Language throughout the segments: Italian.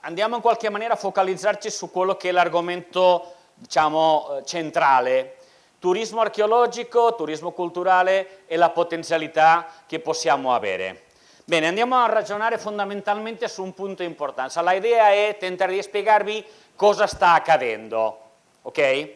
andiamo in qualche maniera a focalizzarci su quello che è l'argomento, diciamo, centrale. Turismo archeologico, turismo culturale e la potenzialità che possiamo avere. Bene, andiamo a ragionare fondamentalmente su un punto importante. La idea è tentare di spiegarvi cosa sta accadendo, ok?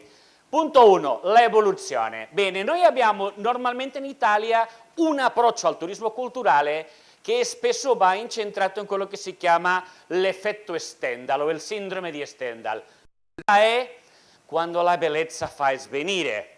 Punto 1, l'evoluzione. Bene, noi abbiamo normalmente in Italia un approccio al turismo culturale che spesso va incentrato in quello che si chiama l'effetto Stendhal o il sindrome di Stendhal. È quando la bellezza fa svenire.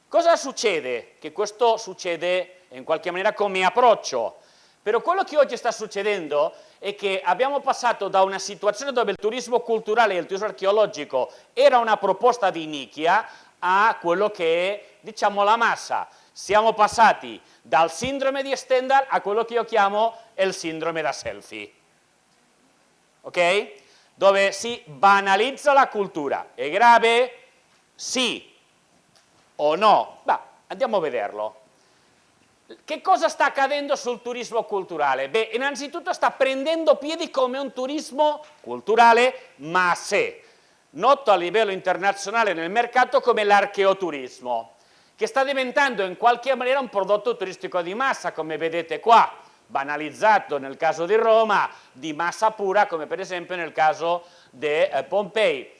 Cosa succede? Che questo succede in qualche maniera come approccio, però quello che oggi sta succedendo è che abbiamo passato da una situazione dove il turismo culturale e il turismo archeologico era una proposta di nicchia a quello che è, diciamo, la massa. Siamo passati dal sindrome di Stendhal a quello che io chiamo il sindrome da selfie, ok? Dove si banalizza la cultura. È grave? Sì o no? Beh, andiamo a vederlo. Che cosa sta accadendo sul turismo culturale? Beh, innanzitutto sta prendendo piedi come un turismo culturale, ma a sé, noto a livello internazionale nel mercato come l'archeoturismo, che sta diventando in qualche maniera un prodotto turistico di massa, come vedete qua, banalizzato nel caso di Roma, di massa pura, come per esempio nel caso di Pompei.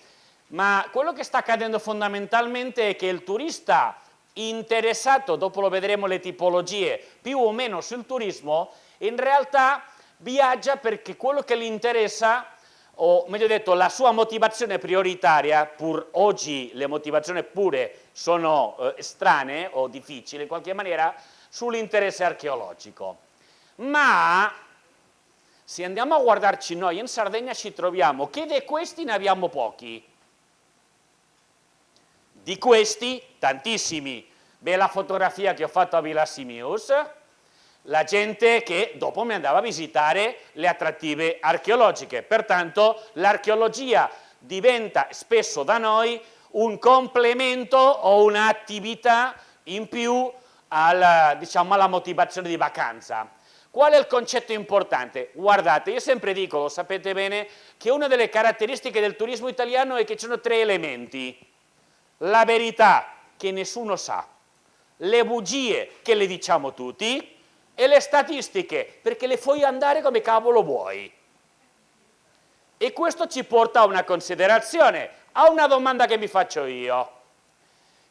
Ma quello che sta accadendo fondamentalmente è che il turista interessato, dopo lo vedremo le tipologie, più o meno sul turismo, in realtà viaggia perché quello che gli interessa, o meglio detto la sua motivazione prioritaria, pur oggi le motivazioni pure sono strane o difficili in qualche maniera, sull'interesse archeologico. Ma se andiamo a guardarci noi, in Sardegna ci troviamo che di questi ne abbiamo pochi. Di questi, tantissimi. Bella fotografia che ho fatto a Villa Simius, la gente che dopo mi andava a visitare le attrattive archeologiche. Pertanto l'archeologia diventa spesso da noi un complemento o un'attività in più diciamo, alla motivazione di vacanza. Qual è il concetto importante? Guardate, io sempre dico, lo sapete bene, che una delle caratteristiche del turismo italiano è che ci sono 3 elementi. La verità che nessuno sa, le bugie che le diciamo tutti e le statistiche perché le fai andare come cavolo vuoi. E questo ci porta a una considerazione, a una domanda che mi faccio io.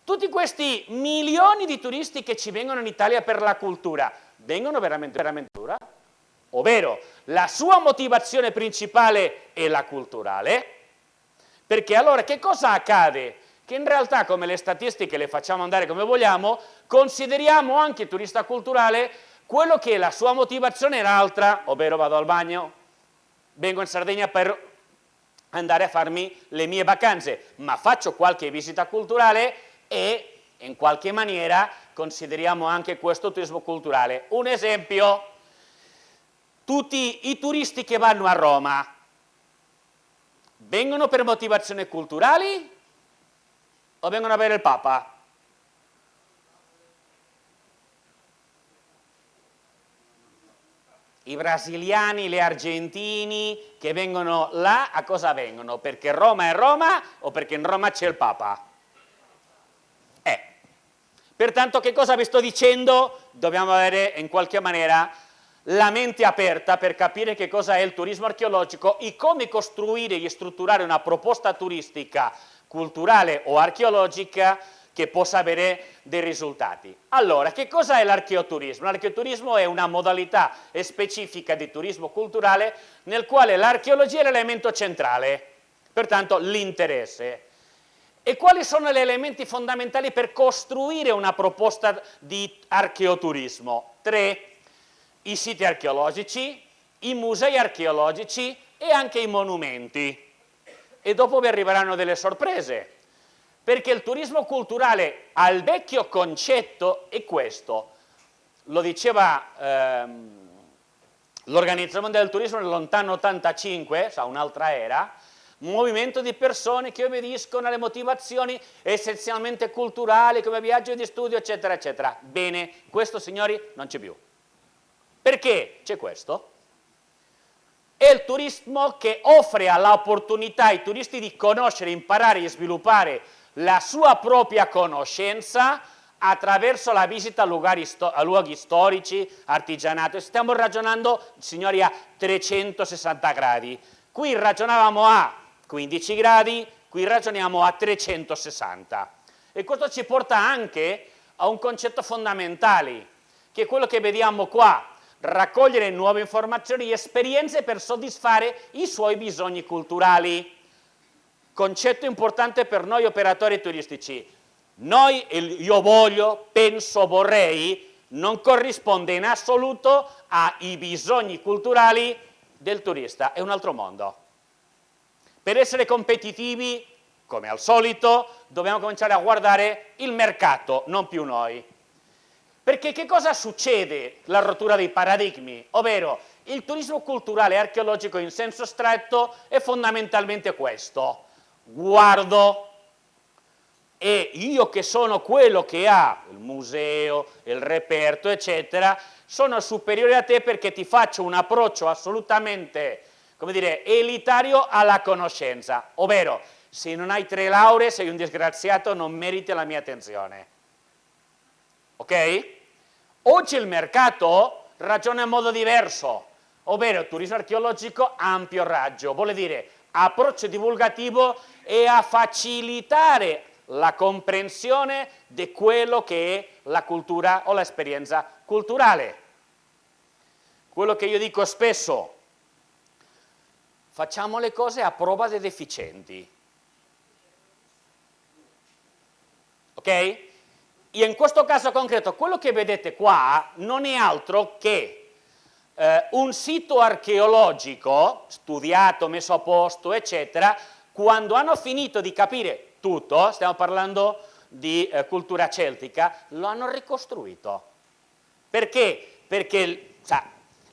Tutti questi milioni di turisti che ci vengono in Italia per la cultura, vengono veramente cultura? Ovvero, la sua motivazione principale è la culturale? Perché allora che cosa accade? Che in realtà, come le statistiche le facciamo andare come vogliamo, consideriamo anche il turista culturale quello che la sua motivazione era altra, ovvero vado al bagno, vengo in Sardegna per andare a farmi le mie vacanze, ma faccio qualche visita culturale e in qualche maniera consideriamo anche questo turismo culturale. Un esempio, tutti i turisti che vanno a Roma vengono per motivazioni culturali o vengono a vedere il Papa? I brasiliani, gli argentini che vengono là, a cosa vengono? Perché Roma è Roma o perché in Roma c'è il Papa? Pertanto che cosa vi sto dicendo? Dobbiamo avere in qualche maniera la mente aperta per capire che cosa è il turismo archeologico e come costruire e strutturare una proposta turistica, culturale o archeologica che possa avere dei risultati. Allora, che cosa è l'archeoturismo? L'archeoturismo è una modalità specifica di turismo culturale nel quale l'archeologia è l'elemento centrale, pertanto l'interesse. E quali sono gli elementi fondamentali per costruire una proposta di archeoturismo? 3. I siti archeologici, i musei archeologici e anche i monumenti. E dopo vi arriveranno delle sorprese, perché il turismo culturale al vecchio concetto è questo. Lo diceva l'Organizzazione Mondiale del Turismo nel lontano 85, un'altra era, un movimento di persone che obbediscono alle motivazioni essenzialmente culturali come viaggio di studio eccetera eccetera. Bene, questo signori non c'è più. Perché c'è questo? è il turismo che offre l'opportunità ai turisti di conoscere, imparare e sviluppare la sua propria conoscenza attraverso la visita a luoghi storici, artigianato. Stiamo ragionando, signori, a 360 gradi. Qui ragionavamo a 15 gradi, qui ragioniamo a 360. E questo ci porta anche a un concetto fondamentale, che è quello che vediamo qua: raccogliere nuove informazioni e esperienze per soddisfare i suoi bisogni culturali. Concetto importante per noi operatori turistici. Noi, io voglio, penso, vorrei, non corrisponde in assoluto ai bisogni culturali del turista, è un altro mondo. Per essere competitivi, come al solito, dobbiamo cominciare a guardare il mercato, non più noi. Perché che cosa succede? La rottura dei paradigmi, ovvero il turismo culturale e archeologico in senso stretto è fondamentalmente questo: guardo, e io che sono quello che ha il museo, il reperto, eccetera, sono superiore a te perché ti faccio un approccio assolutamente, come dire, elitario alla conoscenza, ovvero se non hai 3 lauree sei un disgraziato, non meriti la mia attenzione. Ok? Oggi il mercato ragiona in modo diverso, ovvero turismo archeologico ampio raggio, vuol dire approccio divulgativo e a facilitare la comprensione di quello che è la cultura o l'esperienza culturale. Quello che io dico spesso: facciamo le cose a prova dei deficienti. Ok? E in questo caso concreto, quello che vedete qua non è altro che un sito archeologico studiato, messo a posto, eccetera. Quando hanno finito di capire tutto, stiamo parlando di cultura celtica, lo hanno ricostruito. Perché? Perché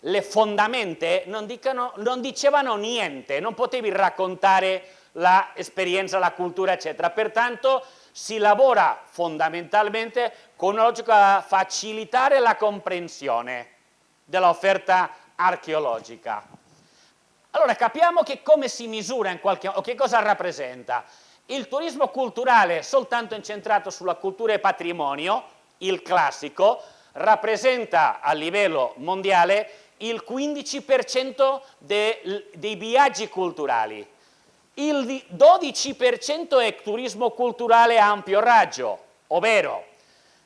le fondamenta non dicevano niente, non potevi raccontare l'esperienza, la cultura, eccetera. Pertanto si lavora fondamentalmente con una logica a facilitare la comprensione dell'offerta archeologica. Allora capiamo che come si misura in qualche modo, o che cosa rappresenta. Il turismo culturale soltanto incentrato sulla cultura e patrimonio, il classico, rappresenta a livello mondiale il 15% dei viaggi culturali. Il 12% è turismo culturale a ampio raggio, ovvero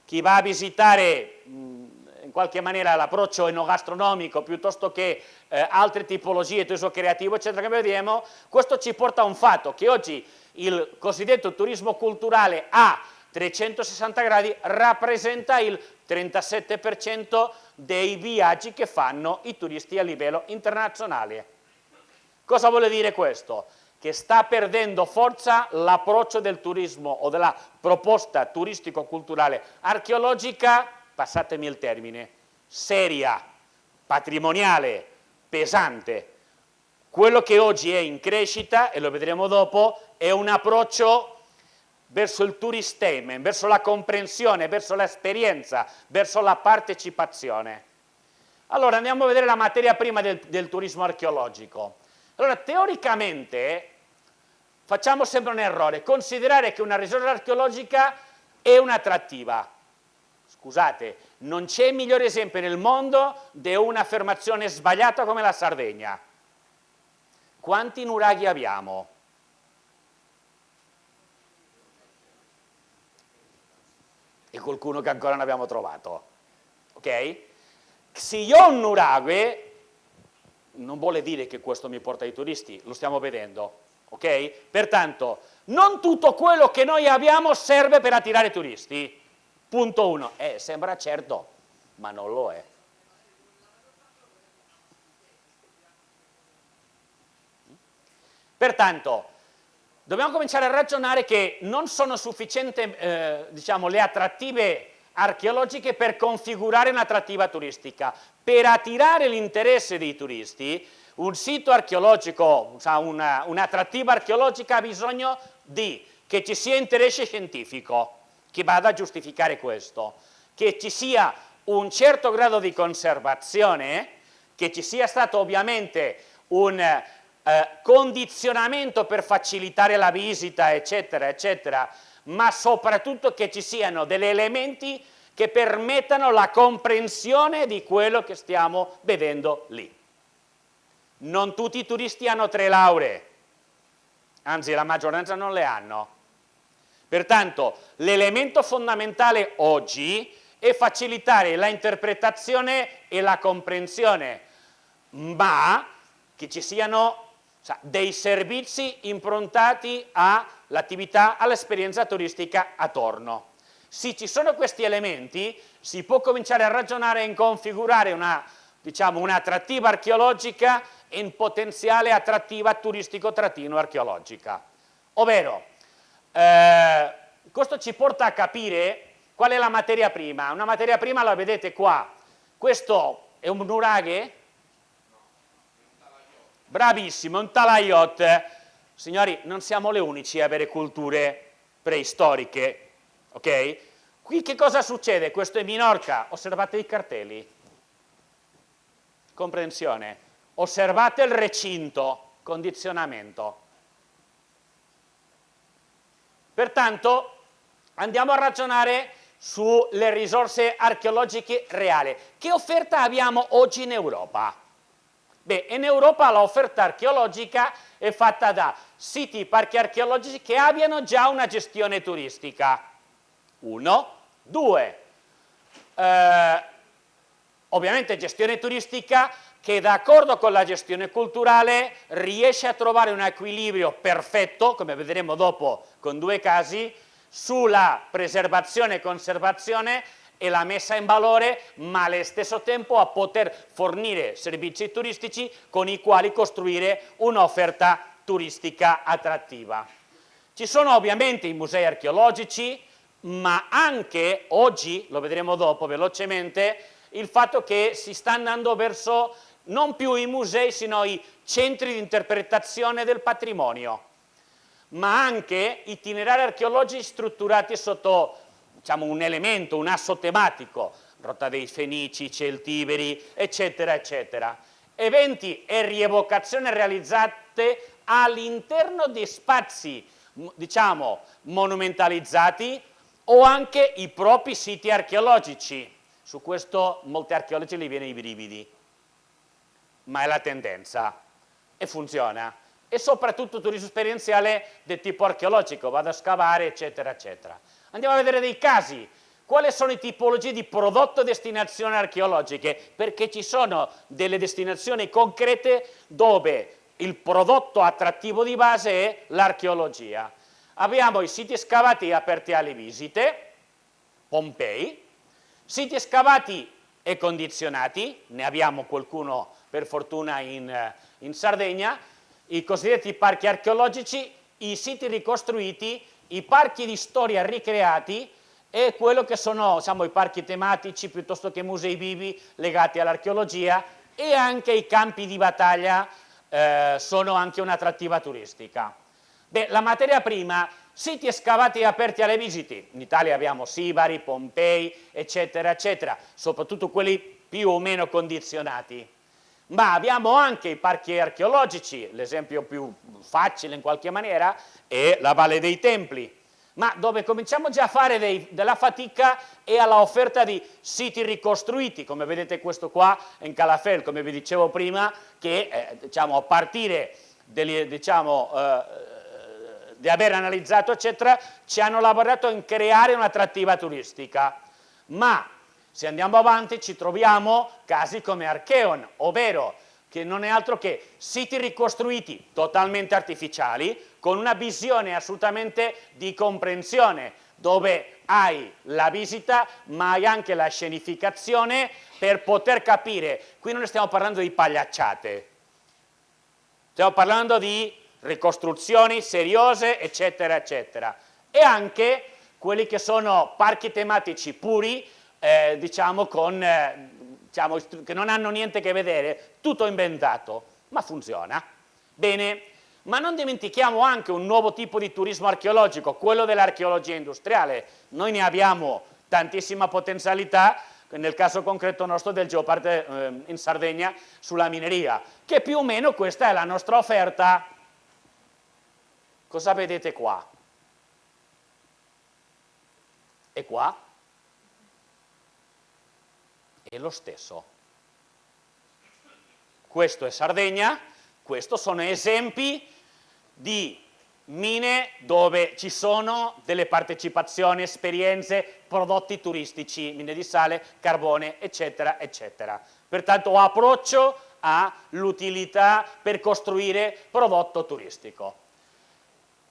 chi va a visitare in qualche maniera l'approccio enogastronomico piuttosto che altre tipologie di turismo creativo, eccetera, che vediamo. Questo ci porta a un fatto, che oggi il cosiddetto turismo culturale a 360 gradi rappresenta il 37% dei viaggi che fanno i turisti a livello internazionale. Cosa vuole dire questo? Che sta perdendo forza l'approccio del turismo o della proposta turistico-culturale archeologica, passatemi il termine, seria, patrimoniale, pesante. Quello che oggi è in crescita, e lo vedremo dopo, è un approccio verso il touristainment, verso la comprensione, verso l'esperienza, verso la partecipazione. Allora andiamo a vedere la materia prima del turismo archeologico. Allora teoricamente facciamo sempre un errore: considerare che una risorsa archeologica è un'attrattiva. Scusate, non c'è migliore esempio nel mondo di un'affermazione sbagliata come la Sardegna. Quanti nuraghi abbiamo? E qualcuno che ancora non abbiamo trovato. Ok? Se io ho un nuraghe, non vuole dire che questo mi porta ai turisti, lo stiamo vedendo. Ok? Pertanto, non tutto quello che noi abbiamo serve per attirare turisti. Punto 1. Sembra certo, ma non lo è. Pertanto, dobbiamo cominciare a ragionare che non sono sufficienti diciamo, le attrattive archeologiche per configurare un'attrattiva turistica. Per attirare l'interesse dei turisti, un sito archeologico, un'attrattiva archeologica ha bisogno che ci sia interesse scientifico, che vada a giustificare questo, che ci sia un certo grado di conservazione, che ci sia stato ovviamente un condizionamento per facilitare la visita, eccetera, eccetera, ma soprattutto che ci siano degli elementi che permettano la comprensione di quello che stiamo vedendo lì. Non tutti i turisti hanno 3 lauree, anzi la maggioranza non le hanno. Pertanto l'elemento fondamentale oggi è facilitare la interpretazione e la comprensione, ma che ci siano dei servizi improntati all'attività, all'esperienza turistica attorno. Se ci sono questi elementi, si può cominciare a ragionare in configurare un'attrattiva archeologica e in potenziale attrattiva turistico-archeologica. Ovvero, questo ci porta a capire qual è la materia prima. Una materia prima la vedete qua. Questo è un nuraghe? Bravissimo, un talaiot. Signori, non siamo le unici a avere culture preistoriche, ok? Qui che cosa succede? Questo è Minorca, osservate i cartelli. Comprensione. Osservate il recinto, condizionamento. Pertanto andiamo a ragionare sulle risorse archeologiche reali. Che offerta abbiamo oggi in Europa? Beh, in Europa l'offerta archeologica è fatta da siti, parchi archeologici che abbiano già una gestione turistica. 1, 2. Ovviamente gestione turistica che d'accordo con la gestione culturale riesce a trovare un equilibrio perfetto, come vedremo dopo con 2 casi, sulla preservazione e conservazione e la messa in valore, ma allo stesso tempo a poter fornire servizi turistici con i quali costruire un'offerta turistica attrattiva. Ci sono ovviamente i musei archeologici, ma anche oggi, lo vedremo dopo velocemente, il fatto che si sta andando verso non più i musei, sino i centri di interpretazione del patrimonio, ma anche itinerari archeologici strutturati sotto un elemento, un asso tematico, Rotta dei Fenici, Celtiberi, eccetera, eccetera. Eventi e rievocazioni realizzate all'interno di spazi, monumentalizzati o anche i propri siti archeologici. Su questo molti archeologi gli viene i brividi, ma è la tendenza e funziona. E soprattutto turismo esperienziale del tipo archeologico, vado a scavare, eccetera, eccetera. Andiamo a vedere dei casi. Quali sono le tipologie di prodotto e destinazioni archeologiche? Perché ci sono delle destinazioni concrete dove il prodotto attrattivo di base è l'archeologia. Abbiamo i siti scavati e aperti alle visite, Pompei, siti scavati e condizionati, ne abbiamo qualcuno per fortuna in Sardegna, i cosiddetti parchi archeologici, i siti ricostruiti, i parchi di storia ricreati e quello che sono i parchi tematici piuttosto che musei vivi legati all'archeologia, e anche i campi di battaglia sono anche un'attrattiva turistica. Beh, la materia prima, siti scavati e aperti alle visite. In Italia abbiamo Sibari, Pompei, eccetera, eccetera, soprattutto quelli più o meno condizionati. Ma abbiamo anche i parchi archeologici, l'esempio più facile in qualche maniera è la Valle dei Templi, ma dove cominciamo già a fare della fatica è all'offerta di siti ricostruiti, come vedete questo qua in Calafell, come vi dicevo prima, che a partire di aver analizzato eccetera, ci hanno lavorato in creare un'attrattiva turistica. Ma se andiamo avanti ci troviamo casi come Archeon, ovvero che non è altro che siti ricostruiti totalmente artificiali, con una visione assolutamente di comprensione, dove hai la visita ma hai anche la scenificazione per poter capire. Qui non stiamo parlando di pagliacciate, stiamo parlando di ricostruzioni seriose, eccetera, eccetera. E anche quelli che sono parchi tematici puri, che non hanno niente a che vedere, tutto inventato, ma funziona. Bene, ma non dimentichiamo anche un nuovo tipo di turismo archeologico, quello dell'archeologia industriale. Noi ne abbiamo tantissima potenzialità, nel caso concreto nostro del Geopark in Sardegna sulla mineria, che più o meno questa è la nostra offerta. Cosa vedete qua? E qua? È lo stesso. Questo è Sardegna, questi sono esempi di mine dove ci sono delle partecipazioni, esperienze, prodotti turistici, mine di sale, carbone, eccetera, eccetera. Pertanto approccio all'utilità per costruire prodotto turistico.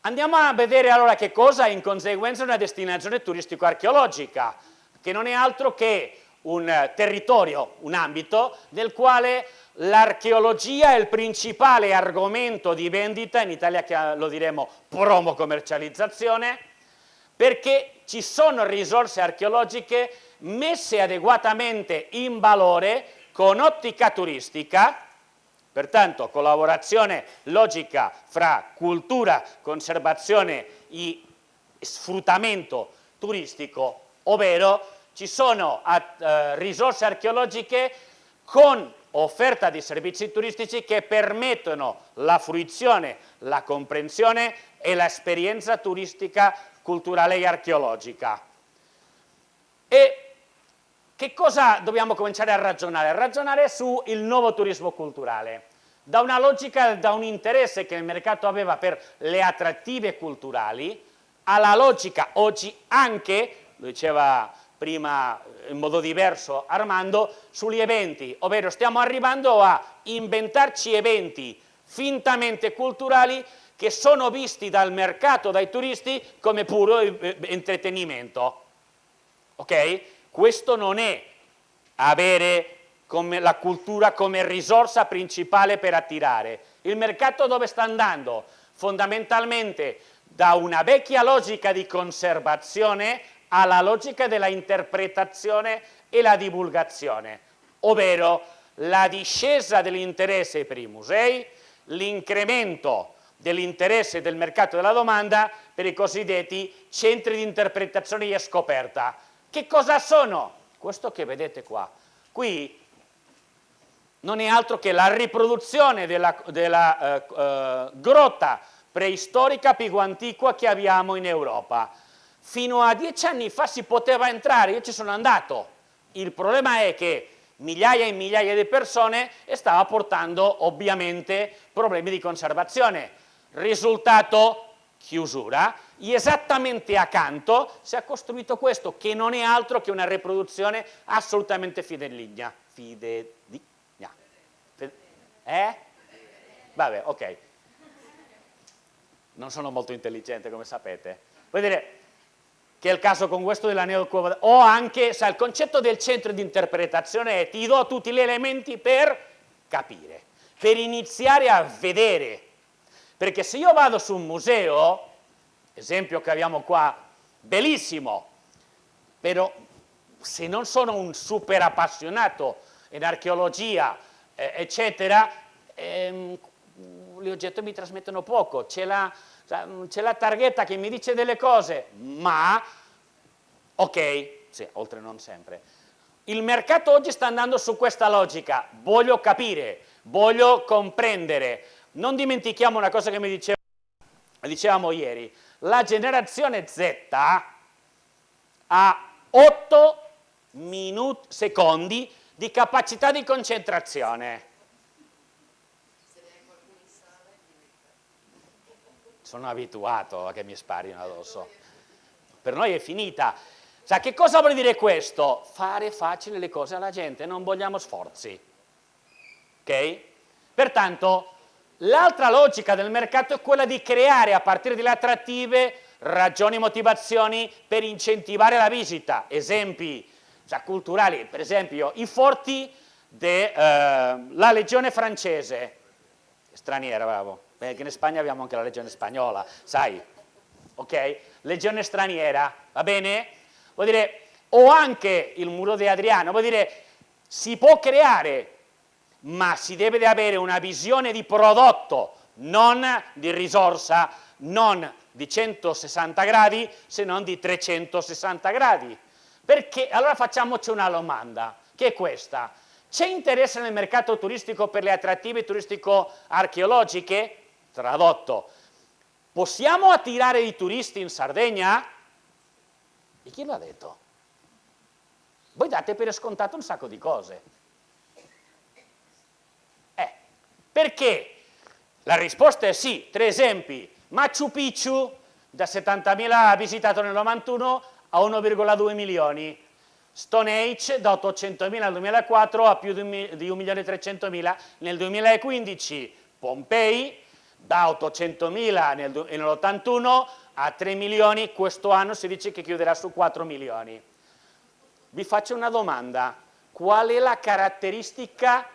Andiamo a vedere allora che cosa è in conseguenza una destinazione turistico-archeologica, che non è altro che un territorio, un ambito nel quale l'archeologia è il principale argomento di vendita, in Italia lo diremo promo commercializzazione, perché ci sono risorse archeologiche messe adeguatamente in valore con ottica turistica, pertanto collaborazione logica fra cultura, conservazione e sfruttamento turistico, ovvero ci sono risorse archeologiche con offerta di servizi turistici che permettono la fruizione, la comprensione e l'esperienza turistica, culturale e archeologica. E che cosa dobbiamo cominciare a ragionare? A ragionare sul nuovo turismo culturale, da una logica, da un interesse che il mercato aveva per le attrattive culturali, alla logica oggi anche, lo diceva prima in modo diverso Armando, sugli eventi, ovvero stiamo arrivando a inventarci eventi fintamente culturali che sono visti dal mercato, dai turisti, come puro intrattenimento. Ok? Questo non è avere la cultura come risorsa principale per attirare. Il mercato dove sta andando? Fondamentalmente da una vecchia logica di conservazione alla logica della interpretazione e la divulgazione, ovvero la discesa dell'interesse per i musei, l'incremento dell'interesse del mercato della domanda per i cosiddetti centri di interpretazione e scoperta. Che cosa sono? Questo che vedete qua. Qui non è altro che la riproduzione della grotta preistorica più antica che abbiamo in Europa. Fino a 10 anni fa si poteva entrare, io ci sono andato. Il problema è che migliaia e migliaia di persone stava portando ovviamente problemi di conservazione. Risultato, chiusura, e esattamente accanto si è costruito questo, che non è altro che una riproduzione assolutamente fidedigna. Vabbè, ok. Non sono molto intelligente, come sapete. Vuol dire che è il caso con questo della neocuva, o anche, sai, il concetto del centro di interpretazione è ti do tutti gli elementi per capire, per iniziare a vedere, perché se io vado su un museo, esempio che abbiamo qua, bellissimo, però se non sono un super appassionato in archeologia, eccetera, gli oggetti mi trasmettono poco, c'è la targhetta che mi dice delle cose, ma, ok, sì, oltre non sempre. Il mercato oggi sta andando su questa logica, voglio capire, voglio comprendere. Non dimentichiamo una cosa che dicevamo ieri, la generazione Z ha 8 secondi di capacità di concentrazione. Sono abituato a che mi sparino addosso. Per noi è finita. Sa che cosa vuol dire questo? Fare facile le cose alla gente, non vogliamo sforzi. Ok? Pertanto, l'altra logica del mercato è quella di creare a partire dalle attrattive ragioni e motivazioni per incentivare la visita. Esempi culturali, per esempio i forti della legione francese, straniera, bravo. Perché in Spagna abbiamo anche la legione spagnola, sai, ok? Legione straniera, va bene? Vuol dire, o anche il muro di Adriano, vuol dire, si può creare, ma si deve avere una visione di prodotto, non di risorsa, non di 160 gradi, se non di 360 gradi. Perché? Allora facciamoci una domanda, che è questa. C'è interesse nel mercato turistico per le attrattive turistico-archeologiche? Tradotto, possiamo attirare i turisti in Sardegna? E chi l'ha detto? Voi date per scontato un sacco di cose. Perché? La risposta è sì. 3 esempi. Machu Picchu, da 70.000 visitato nel 91 a 1,2 milioni. Stonehenge, da 800.000 nel 2004 a più di 1.300.000 nel 2015. Pompei, da 800.000 nell'81 a 3 milioni, questo anno si dice che chiuderà su 4 milioni. Vi faccio una domanda, qual è la caratteristica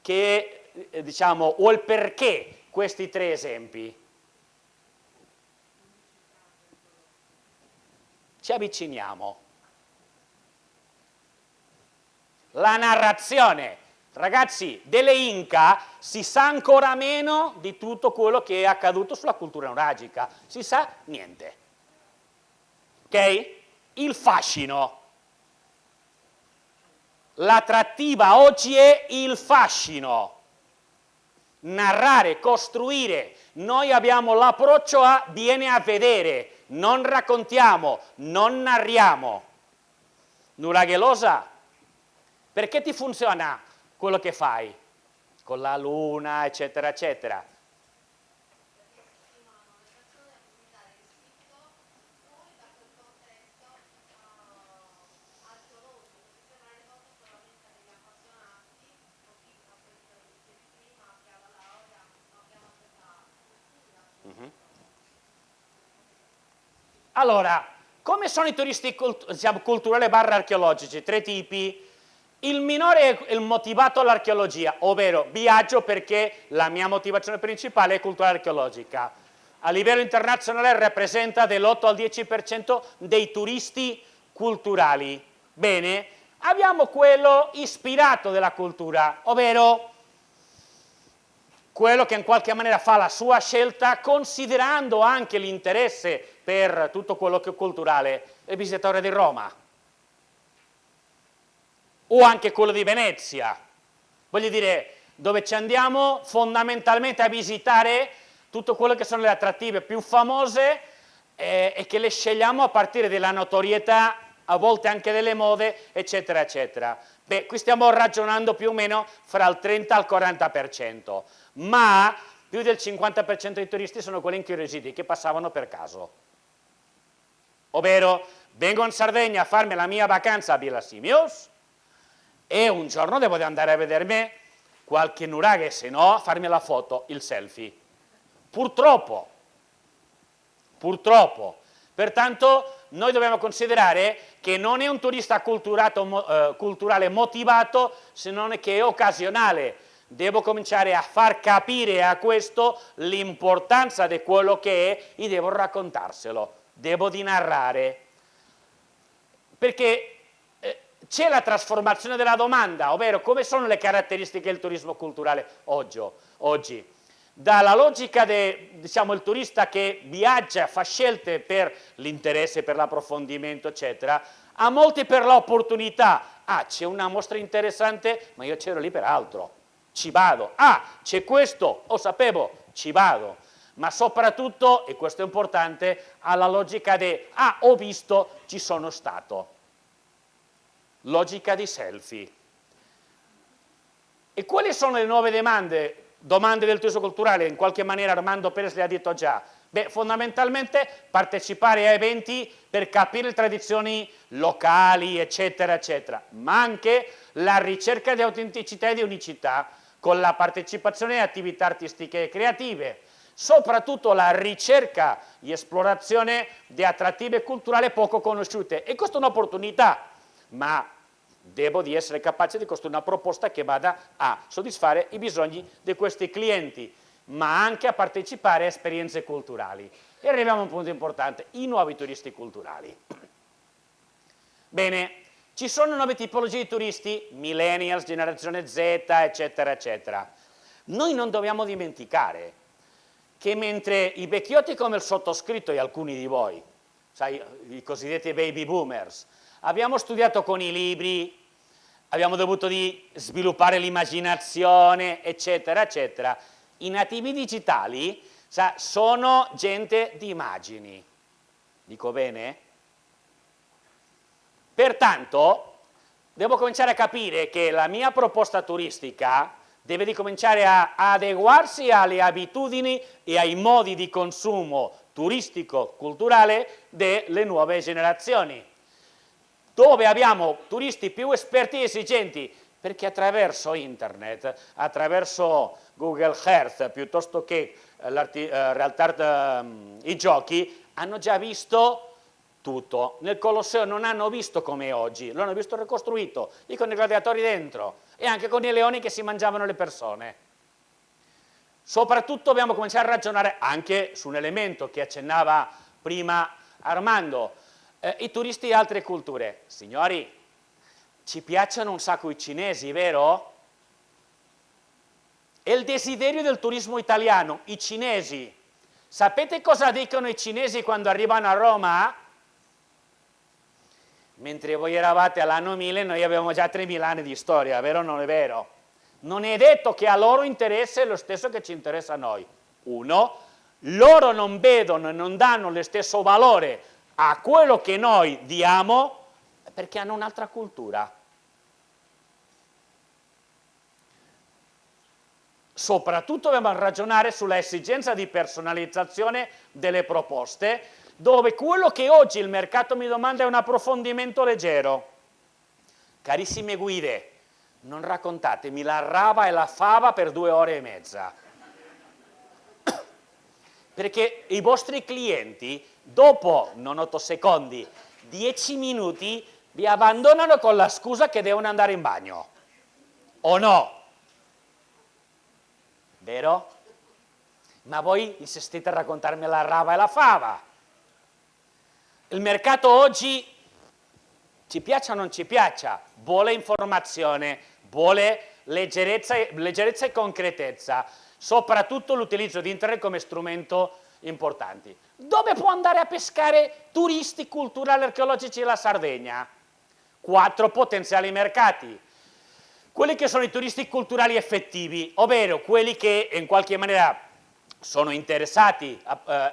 che, diciamo, o il perché questi 3 esempi? Ci avviciniamo. La narrazione. Ragazzi, delle Inca si sa ancora meno di tutto quello che è accaduto sulla cultura nuragica. Si sa niente. Ok? Il fascino. L'attrattiva oggi è il fascino. Narrare, costruire. Noi abbiamo l'approccio a viene a vedere, non raccontiamo, non narriamo. Nuraghelosa, perché ti funziona quello che fai? Con la luna, eccetera, eccetera. Allora, come sono i turisti culturali / archeologici? 3 tipi. Il minore è il motivato all'archeologia, ovvero viaggio perché la mia motivazione principale è culturale archeologica. A livello internazionale rappresenta dall'8 al 10% dei turisti culturali. Bene, abbiamo quello ispirato della cultura, ovvero quello che in qualche maniera fa la sua scelta considerando anche l'interesse per tutto quello che è culturale, il visitatore di Roma o anche quello di Venezia. Voglio dire, dove ci andiamo fondamentalmente a visitare tutto quello che sono le attrattive più famose e che le scegliamo a partire dalla notorietà, a volte anche delle mode, eccetera, eccetera. Beh, qui stiamo ragionando più o meno fra il 30 al 40%, ma più del 50% dei turisti sono quelli incuriositi che passavano per caso. Ovvero, vengo in Sardegna a farmi la mia vacanza a Villa Simios e un giorno devo andare a vedermi qualche nuraghe, se no farmi la foto, il selfie. Purtroppo. Pertanto noi dobbiamo considerare che non è un turista culturale motivato, se non che è occasionale. Devo cominciare a far capire a questo l'importanza di quello che è e devo raccontarselo, devo di narrare. Perché c'è la trasformazione della domanda, ovvero come sono le caratteristiche del turismo culturale oggi. Dalla logica del diciamo, il turista che viaggia, fa scelte per l'interesse, per l'approfondimento, eccetera, a molti per l'opportunità. Ah, c'è una mostra interessante, ma io c'ero lì per altro, ci vado. Ah, c'è questo, lo sapevo, ci vado. Ma soprattutto, e questo è importante, alla logica di ah, ho visto, ci sono stato. Logica di selfie. E quali sono le nuove domande del turismo culturale? In qualche maniera Armando Perez le ha detto già. Beh, fondamentalmente partecipare a eventi per capire le tradizioni locali, eccetera, eccetera, ma anche la ricerca di autenticità e di unicità con la partecipazione a attività artistiche e creative, soprattutto la ricerca e esplorazione di attrattive culturali poco conosciute. E questa è un'opportunità, ma devo di essere capace di costruire una proposta che vada a soddisfare i bisogni di questi clienti, ma anche a partecipare a esperienze culturali. E arriviamo a un punto importante, i nuovi turisti culturali. Bene, ci sono nuove tipologie di turisti, millennials, generazione Z, eccetera, eccetera. Noi non dobbiamo dimenticare che mentre i vecchiotti come il sottoscritto e alcuni di voi, sai, i cosiddetti baby boomers, Abbiamo studiato con i libri, abbiamo dovuto sviluppare l'immaginazione, eccetera, eccetera. I nativi digitali sono gente di immagini. Dico bene? Pertanto, devo cominciare a capire che la mia proposta turistica deve cominciare a adeguarsi alle abitudini e ai modi di consumo turistico-culturale delle nuove generazioni, dove abbiamo turisti più esperti e esigenti, perché attraverso internet, attraverso Google Earth, piuttosto che realtà, i giochi, hanno già visto tutto. Nel Colosseo non hanno visto come oggi, lo hanno visto ricostruito, e con i gladiatori dentro, e anche con i leoni che si mangiavano le persone. Soprattutto dobbiamo cominciare a ragionare anche su un elemento che accennava prima Armando, i turisti di altre culture. Signori, ci piacciono un sacco i cinesi, vero? È il desiderio del turismo italiano, i cinesi. Sapete cosa dicono i cinesi quando arrivano a Roma? Mentre voi eravate all'anno 1000, noi avevamo già 3000 anni di storia, vero o non è vero? Non è detto che a loro interessa lo stesso che ci interessa a noi. Uno, loro non vedono e non danno lo stesso valore a quello che noi diamo perché hanno un'altra cultura. Soprattutto dobbiamo ragionare sulla esigenza di personalizzazione delle proposte, dove quello che oggi il mercato mi domanda è un approfondimento leggero. Carissime guide, non raccontatemi la rava e la fava per 2 ore e mezza, perché i vostri clienti, dopo, non 8 secondi, 10 minuti, vi abbandonano con la scusa che devono andare in bagno, o no? Vero? Ma voi insistete a raccontarmi la rava e la fava. Il mercato oggi, ci piaccia o non ci piaccia, vuole informazione, vuole leggerezza e concretezza, soprattutto l'utilizzo di internet come strumento importante. Dove può andare a pescare turisti culturali e archeologici la Sardegna? 4 potenziali mercati. Quelli che sono i turisti culturali effettivi, ovvero quelli che in qualche maniera sono interessati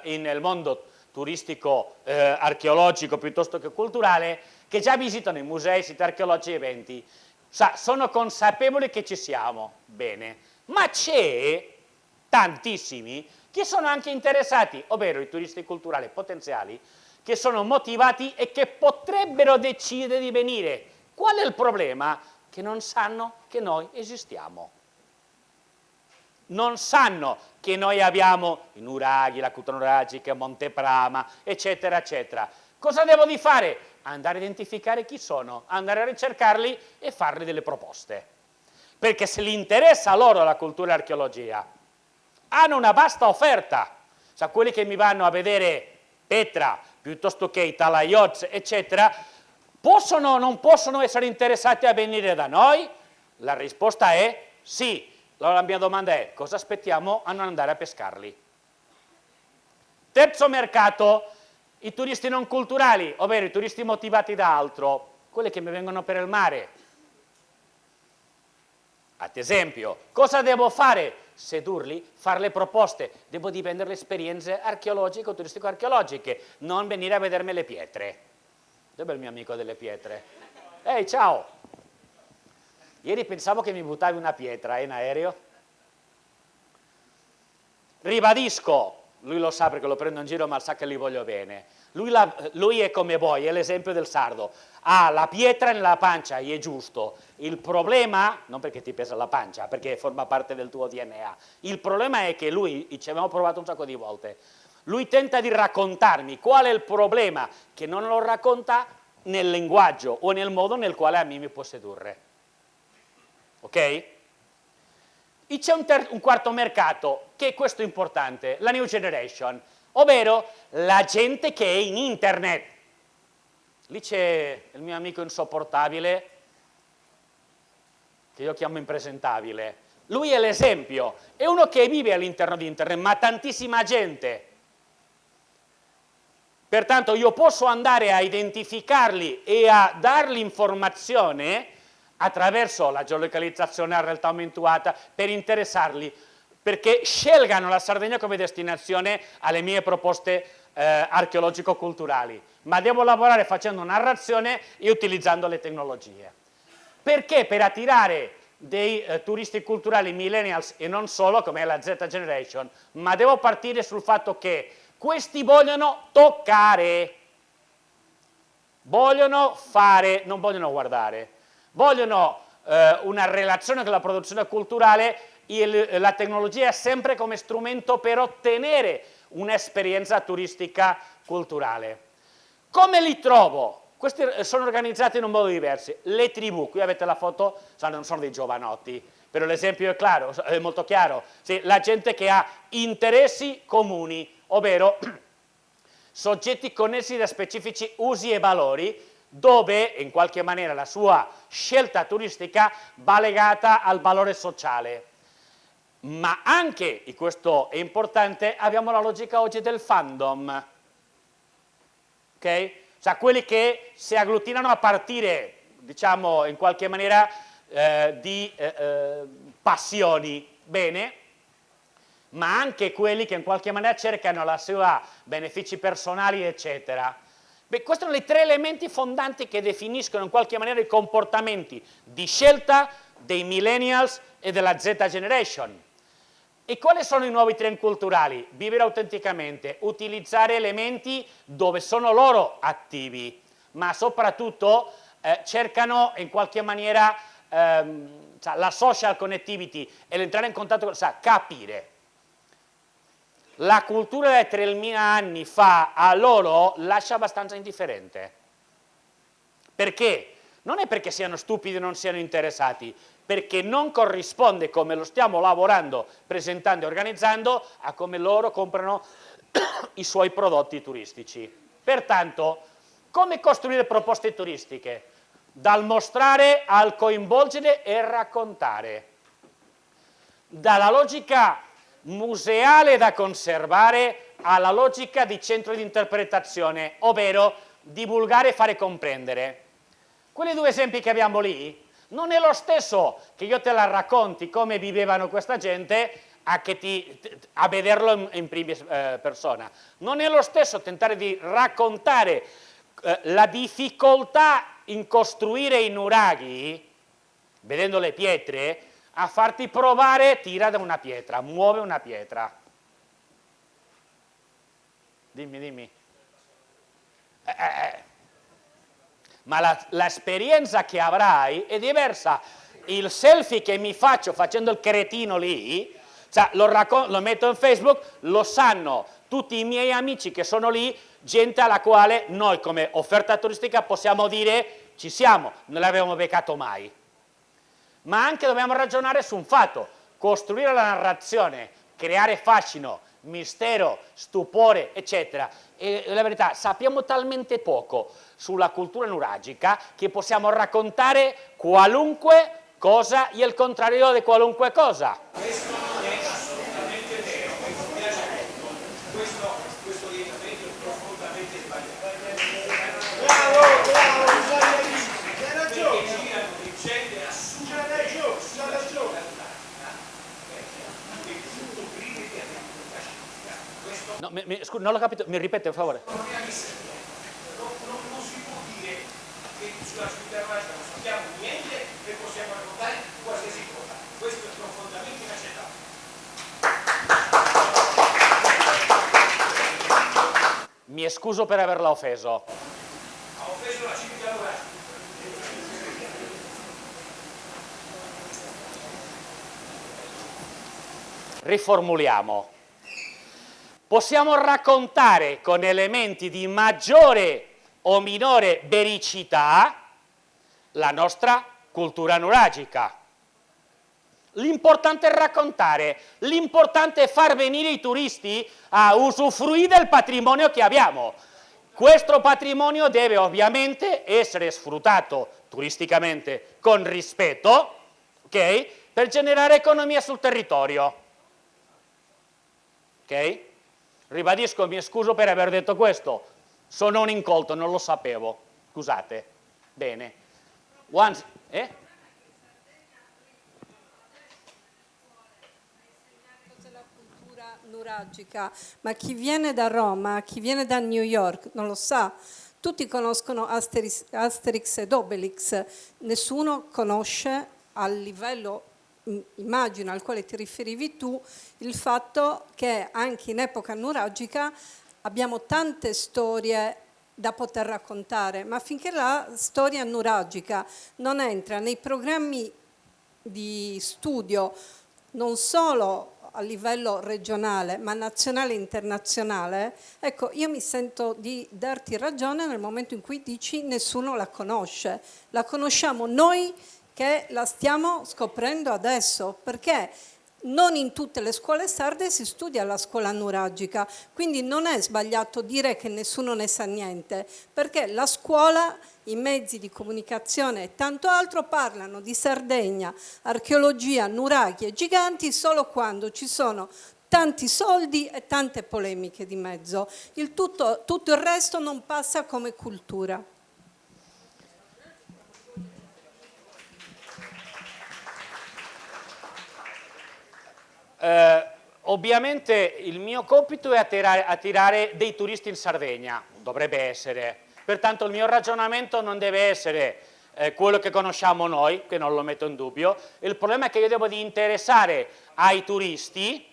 nel mondo turistico archeologico piuttosto che culturale, che già visitano i musei, siti archeologici e eventi, sono consapevoli che ci siamo, bene, ma c'è tantissimi che sono anche interessati, ovvero i turisti culturali potenziali, che sono motivati e che potrebbero decidere di venire. Qual è il problema? Che non sanno che noi esistiamo. Non sanno che noi abbiamo i nuraghi, la cultura nuragica, Monteprama, eccetera, eccetera. Cosa devo di fare? Andare a identificare chi sono, andare a ricercarli e fargli delle proposte. Perché se gli interessa loro la cultura e l'archeologia, hanno una vasta offerta. Quelli che mi vanno a vedere Petra, piuttosto che i Talaiots, eccetera, possono o non possono essere interessati a venire da noi? La risposta è sì. Allora la mia domanda è: cosa aspettiamo a non andare a pescarli? Terzo mercato, i turisti non culturali, ovvero i turisti motivati da altro, quelli che mi vengono per il mare. Ad esempio, cosa devo fare? Sedurli, fare le proposte, devo di vendere le esperienze archeologiche o turistico-archeologiche, non venire a vedermi le pietre. Dov'è il mio amico delle pietre? Ehi, ciao! Ieri pensavo che mi buttavi una pietra in aereo. Ribadisco, lui lo sa perché lo prendo in giro, ma sa che gli voglio bene. Lui è come voi, è l'esempio del sardo. Ha la pietra nella pancia, e è giusto. Il problema, non perché ti pesa la pancia, perché forma parte del tuo DNA, il problema è che lui, ci abbiamo provato un sacco di volte, lui tenta di raccontarmi qual è il problema, che non lo racconta nel linguaggio o nel modo nel quale a me mi può sedurre. Ok? E c'è un quarto mercato, che è questo importante, la new generation, ovvero la gente che è in internet. Lì c'è il mio amico insopportabile, che io chiamo impresentabile. Lui è l'esempio, è uno che vive all'interno di internet, ma tantissima gente. Pertanto io posso andare a identificarli e a dargli informazione attraverso la geolocalizzazione a realtà aumentata per interessarli, perché scelgano la Sardegna come destinazione alle mie proposte archeologico-culturali, ma devo lavorare facendo narrazione e utilizzando le tecnologie. Perché? Per attirare dei turisti culturali millennials e non solo, come è la Z Generation, ma devo partire sul fatto che questi vogliono toccare, vogliono fare, non vogliono guardare, vogliono una relazione con la produzione culturale e la tecnologia è sempre come strumento per ottenere un'esperienza turistica culturale. Come li trovo? Questi sono organizzati in un modo diverso. Le tribù, qui avete la foto, non sono dei giovanotti, però l'esempio è chiaro, è molto chiaro. Sì, la gente che ha interessi comuni, ovvero soggetti connessi da specifici usi e valori, dove in qualche maniera la sua scelta turistica va legata al valore sociale. Ma anche, e questo è importante, abbiamo la logica oggi del fandom, ok? Cioè quelli che si agglutinano a partire, diciamo, in qualche maniera di passioni, bene, ma anche quelli che in qualche maniera cercano la sua benefici personali, eccetera. Beh, questi sono i tre elementi fondanti che definiscono in qualche maniera i comportamenti di scelta dei millennials e della Z Generation. E quali sono i nuovi trend culturali? Vivere autenticamente, utilizzare elementi dove sono loro attivi, ma soprattutto cercano in qualche maniera la social connectivity e l'entrare in contatto con, capire. La cultura di 3.000 anni fa a loro lascia abbastanza indifferente. Perché? Non è perché siano stupidi o non siano interessati, perché non corrisponde come lo stiamo lavorando, presentando e organizzando a come loro comprano i suoi prodotti turistici. Pertanto, come costruire proposte turistiche? Dal mostrare al coinvolgere e raccontare. Dalla logica museale da conservare alla logica di centro di interpretazione, ovvero divulgare e fare comprendere. Quei due esempi che abbiamo lì, non è lo stesso che io te la racconti come vivevano questa gente a vederlo in prima persona. Non è lo stesso tentare di raccontare la difficoltà in costruire i nuraghi, vedendo le pietre, a farti provare, tira da una pietra, muove una pietra. Dimmi. Ma l'esperienza che avrai è diversa. Il selfie che mi faccio facendo il cretino lì, lo metto in Facebook, lo sanno tutti i miei amici che sono lì, gente alla quale noi come offerta turistica possiamo dire ci siamo, non l'avevamo beccato mai. Ma anche dobbiamo ragionare su un fatto, costruire la narrazione, creare fascino, mistero, stupore, eccetera. E la verità, sappiamo talmente poco sulla cultura nuragica che possiamo raccontare qualunque cosa e il contrario di qualunque cosa. Questo non è assolutamente vero, mi piace molto. Questo orientamento è profondamente sbagliato. Bravo, hai ragione. Perché girano vicende assolutamente sulla ragione. No, scusa, non l'ho capito, mi ripete per favore. Non si può dire che sulla città nostra non sappiamo niente e possiamo raccontare qualsiasi cosa. Questo è profondamente inaccettabile. Mi scuso per averla offeso. Ha offeso la città nostra. Riformuliamo. Possiamo raccontare con elementi di maggiore o minore vericità la nostra cultura nuragica. L'importante è raccontare, l'importante è far venire i turisti a usufruire del patrimonio che abbiamo. Questo patrimonio deve ovviamente essere sfruttato turisticamente con rispetto, ok? Per generare economia sul territorio. Ok? Ribadisco, mi scuso per aver detto questo, Sono un incolto, non lo sapevo, scusate. Bene. Once, La cultura nuragica, ma chi viene da Roma, chi viene da New York non lo sa. Tutti conoscono Asterix ed Obelix, nessuno conosce a livello, immagino, al quale ti riferivi tu, il fatto che anche in epoca nuragica abbiamo tante storie da poter raccontare, ma finché la storia nuragica non entra nei programmi di studio, non solo a livello regionale, ma nazionale e internazionale, ecco, io mi sento di darti ragione nel momento in cui dici nessuno la conosce. La conosciamo noi che la stiamo scoprendo adesso, perché non in tutte le scuole sarde si studia la scuola nuragica, quindi non è sbagliato dire che nessuno ne sa niente, perché la scuola, i mezzi di comunicazione e tanto altro parlano di Sardegna, archeologia, nuraghi e giganti solo quando ci sono tanti soldi e tante polemiche di mezzo. Tutto il resto non passa come cultura. Ovviamente il mio compito è attirare dei turisti in Sardegna, dovrebbe essere. Pertanto il mio ragionamento non deve essere quello che conosciamo noi, che non lo metto in dubbio. Il problema è che io devo di interessare ai turisti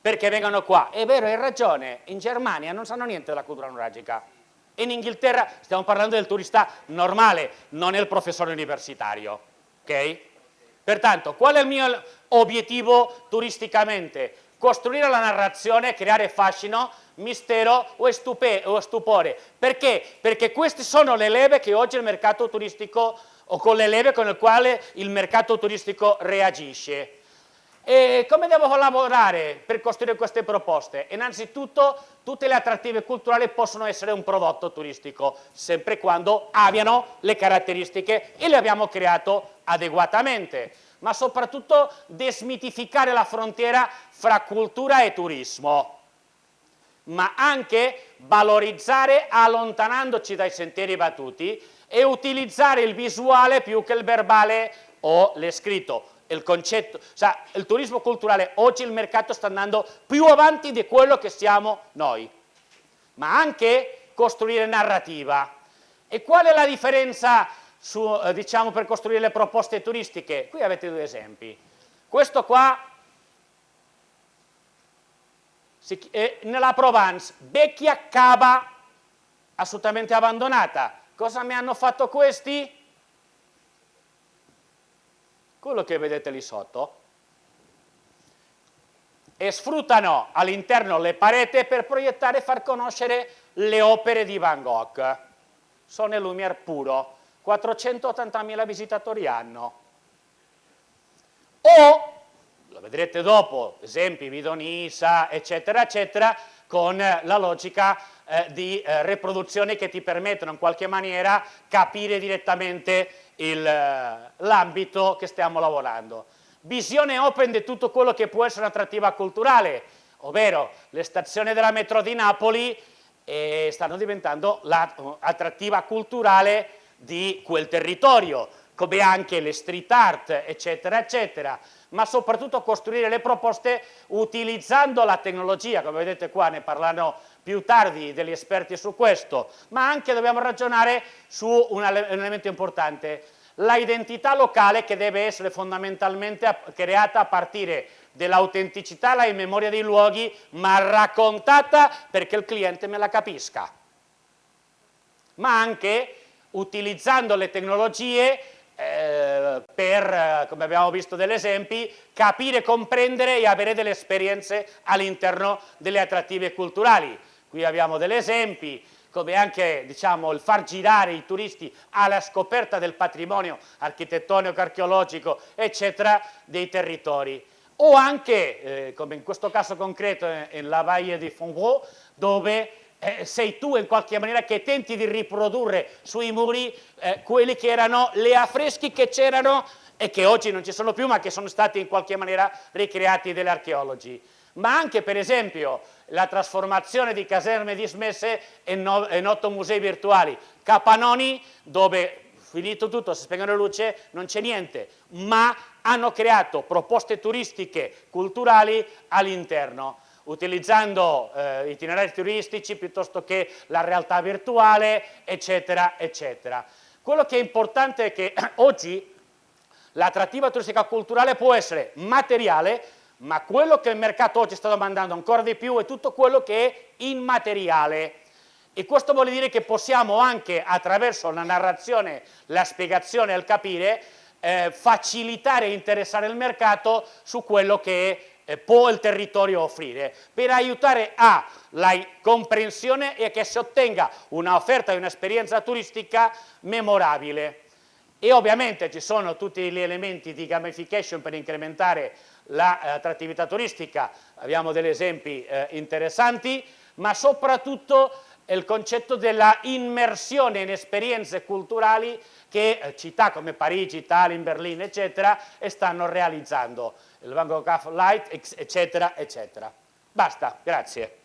perché vengano qua. È vero, hai ragione, in Germania non sanno niente della cultura nuragica. In Inghilterra stiamo parlando del turista normale, non il professore universitario, ok? Pertanto, qual è il mio obiettivo turisticamente? Costruire la narrazione, creare fascino, mistero o stupore. Perché? Perché queste sono le leve che oggi il mercato turistico, o con le leve con le quali il mercato turistico reagisce. E come devo lavorare per costruire queste proposte? Innanzitutto, tutte le attrattive culturali possono essere un prodotto turistico, sempre quando abbiano le caratteristiche e le abbiamo creato adeguatamente, ma soprattutto desmitificare la frontiera fra cultura e turismo, ma anche valorizzare allontanandoci dai sentieri battuti e utilizzare il visuale più che il verbale o l'escritto. Il concetto, cioè, il turismo culturale, oggi il mercato sta andando più avanti di quello che siamo noi, ma anche costruire narrativa. E qual è la differenza diciamo, per costruire le proposte turistiche? Qui avete due esempi. Questo qua, nella Provence, vecchia cava assolutamente abbandonata. Cosa mi hanno fatto questi? Quello che vedete lì sotto, e sfruttano all'interno le pareti per proiettare e far conoscere le opere di Van Gogh. Sono il Lumière puro, 480.000 visitatori anno. O, lo vedrete dopo, esempi Vidonisa, eccetera, eccetera, con la logica di riproduzione che ti permettono in qualche maniera capire direttamente l'ambito che stiamo lavorando. Visione open di tutto quello che può essere un'attrattiva culturale, ovvero le stazioni della metro di Napoli stanno diventando l'attrattiva culturale di quel territorio, come anche le street art, eccetera, eccetera, ma soprattutto costruire le proposte utilizzando la tecnologia, come vedete qua, ne parlano più tardi degli esperti su questo, ma anche dobbiamo ragionare su un elemento importante, la identità locale che deve essere fondamentalmente creata a partire dell'autenticità, la memoria dei luoghi, ma raccontata perché il cliente me la capisca, ma anche utilizzando le tecnologie per, come abbiamo visto degli esempi, capire, comprendere e avere delle esperienze all'interno delle attrattive culturali. Qui abbiamo degli esempi, come anche diciamo, il far girare i turisti alla scoperta del patrimonio architettonico, archeologico, eccetera, dei territori. O anche, come in questo caso concreto, nella Valle di Fonvaux, dove sei tu in qualche maniera che tenti di riprodurre sui muri quelli che erano le affreschi che c'erano e che oggi non ci sono più, ma che sono stati in qualche maniera ricreati dagli archeologi. ma anche per esempio la trasformazione di caserme dismesse in 8 musei virtuali, Capanoni, dove finito tutto, si spengono le luci, non c'è niente, ma hanno creato proposte turistiche, culturali all'interno, utilizzando itinerari turistici piuttosto che la realtà virtuale, eccetera, eccetera. Quello che è importante è che oggi l'attrattiva turistica culturale può essere materiale, ma quello che il mercato oggi sta domandando ancora di più è tutto quello che è immateriale. E questo vuol dire che possiamo anche, attraverso la narrazione, la spiegazione e il capire, facilitare e interessare il mercato su quello che può il territorio offrire, per aiutare alla comprensione e che si ottenga un'offerta e un'esperienza turistica memorabile. E ovviamente ci sono tutti gli elementi di gamification per incrementare l'attrattività turistica, abbiamo degli esempi interessanti, ma soprattutto il concetto della immersione in esperienze culturali che città come Parigi, Tallinn, Berlino, eccetera, stanno realizzando, il Van Gogh Light, eccetera, eccetera. Basta, grazie.